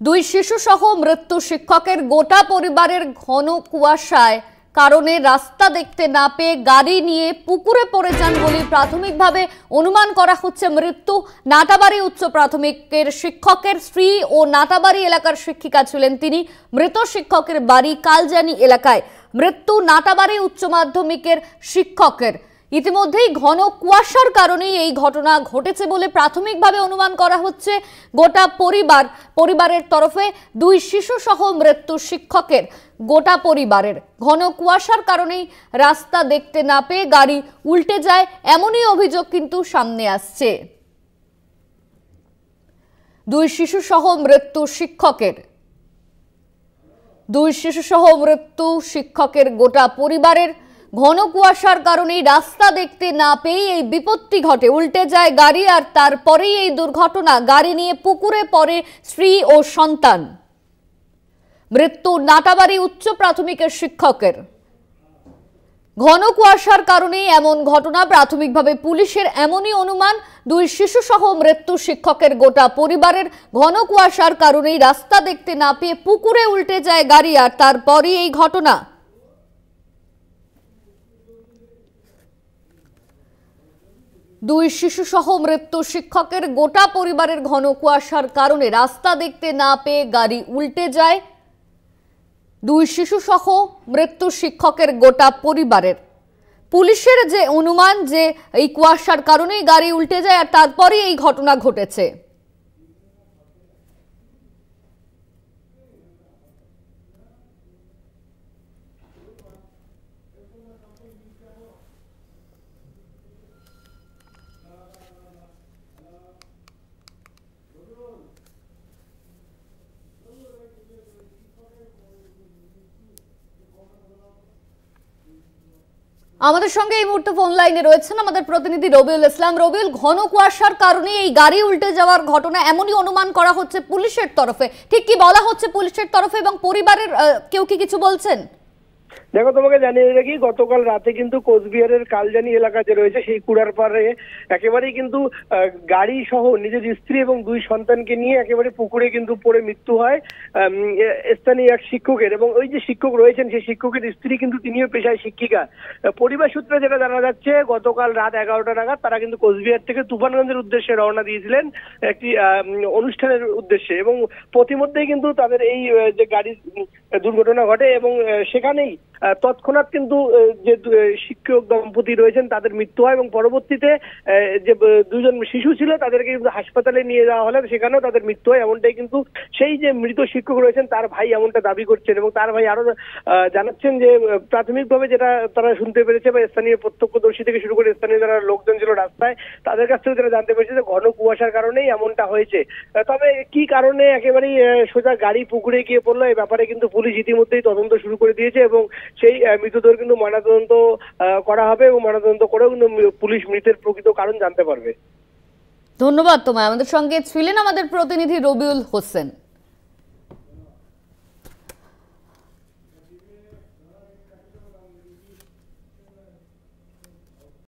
দুই শিশু সহ মৃত্যু শিক্ষকের গোটা পরিবারের ঘন কুয়াশায় কারণে রাস্তা দেখতে না পেয়ে গাড়ি নিয়ে পুকুরে পড়ে যান বলে প্রাথমিকভাবে অনুমান করা হচ্ছে। মৃত্যু নাটাবাড়ি উচ্চ প্রাথমিকের শিক্ষকের স্ত্রী ও নাটাবাড়ি এলাকার শিক্ষিকা ছিলেন তিনি। মৃত শিক্ষকের বাড়ি কালজানি এলাকায়। মৃত্যু নাটাবাড়ি উচ্চ মাধ্যমিকের শিক্ষকের। ইতিমধ্যেই ঘন কুয়াশার কারণেই এই ঘটনা ঘটেছে বলে প্রাথমিকভাবে অনুমান করা হচ্ছে। গোটা পরিবারের তরফে দুই শিশু সহ মৃত্যু শিক্ষকের গোটা পরিবারের ঘন কুয়াশার কারণেই রাস্তা দেখতে না পেয়ে গাড়ি উল্টে যায়, এমনই অভিযোগ কিন্তু সামনে আসছে। দুই শিশু সহ মৃত্যু শিক্ষকের গোটা পরিবারের ঘন কুয়াশার কারণে রাস্তা দেখতে না পেয়ে এই বিপত্তি ঘটে। উল্টে যায় গাড়ি আর তারপরেই এই দুর্ঘটনা। গাড়ি নিয়ে পুকুরে পড়ে স্ত্রী ও সন্তান। মৃত্যু নাটাবাড়ি উচ্চ প্রাথমিকের শিক্ষকের। ঘন কুয়াশার কারণে এমন ঘটনা। প্রাথমিকভাবে পুলিশের এমনই অনুমান। দুই শিশু সহ মৃত্যু শিক্ষকের গোটা পরিবারের ঘন কুয়াশার কারণেই রাস্তা দেখতে না পেয়ে পুকুরে উল্টে যায় গাড়ি আর তারপরেই এই ঘটনা। দুই শিশু সহ মৃত্যু শিক্ষকের গোটা পরিবারের ঘন কুয়াশার কারণে রাস্তা দেখতে না পেয়ে গাড়ি উল্টে যায়। দুই শিশু সহ মৃত্যু শিক্ষকের গোটা পরিবারের। পুলিশের যে অনুমান যে এই কুয়াশার কারণেই গাড়ি উল্টে যায় আর তারপরে এই ঘটনা ঘটেছে। আমাদের সঙ্গে এই মুহূর্তে ফোন লাইনে রয়েছেন আমাদের প্রতিনিধি রবিউল ইসলাম। রবিউল, ঘন কুয়াশার কারণে এই গাড়ি উল্টে যাওয়ার ঘটনা এমনই অনুমান করা হচ্ছে পুলিশের তরফে। ঠিক কি বলা হচ্ছে পুলিশের তরফে এবং পরিবারের কেউ কি কিছু বলছেন? দেখো, তোমাকে জানিয়ে রাখি, গতকাল রাতে কিন্তু কোচবিহারের কালজানি এলাকা যে রয়েছে সেই কুড়ার পাড়ে একেবারেই কিন্তু গাড়ি সহ নিজের স্ত্রী এবং দুই সন্তানকে নিয়ে একেবারে পুকুরে কিন্তু পড়ে মৃত্যু হয় স্থানীয় এক শিক্ষকের। এবং ওই যে শিক্ষক রয়েছেন সেই শিক্ষকের স্ত্রী কিন্তু তিনিও পেশায় শিক্ষিকা। পরিবার সূত্রে যেটা জানা যাচ্ছে, গতকাল রাত 11টা নাগাদ তারা কিন্তু কোচবিহার থেকে তুফানগঞ্জের উদ্দেশ্যে রওনা দিয়েছিলেন একটি অনুষ্ঠানের উদ্দেশ্যে। এবং প্রতিমধ্যেই কিন্তু তাদের এই যে গাড়ি দুর্ঘটনা ঘটে এবং সেখানেই তৎক্ষণাৎ কিন্তু যে শিক্ষক দম্পতি রয়েছেন তাদের মৃত্যু হয় এবং পরবর্তীতে যে দুজন শিশু ছিল তাদেরকে কিন্তু হাসপাতালে নিয়ে যাওয়া হলে সেখানেও তাদের মৃত্যু হয়। এমনটাই কিন্তু সেই যে মৃত শিক্ষক রয়েছেন তার ভাই এমনটা দাবি করছেন এবং তার ভাই আরো জানাচ্ছেন যে প্রাথমিকভাবে যেটা তারা শুনতে পেরেছে বা স্থানীয় প্রত্যক্ষদর্শী থেকে শুরু করে স্থানীয় যারা লোকজন ছিল রাস্তায় তাদের কাছ থেকে যারা জানতে পেরেছে যে ঘন কুয়াশার কারণেই এমনটা হয়েছে। তবে কি কারণে একেবারেই সোজা গাড়ি পুকুরে গিয়ে পড়লো এই ব্যাপারে কিন্তু পুলিশ ইতিমধ্যেই তদন্ত শুরু করে দিয়েছে এবং সেই মৃতদেহ কিন্তু ময়নাতদন্ত করা হবে এবং ময়নাতদন্ত করেও কিন্তু পুলিশ মৃতের প্রকৃত কারণ জানতে পারবে। ধন্যবাদ তোমায়। আমাদের সঙ্গে ছিলেন আমাদের প্রতিনিধি রবিউল হোসেন।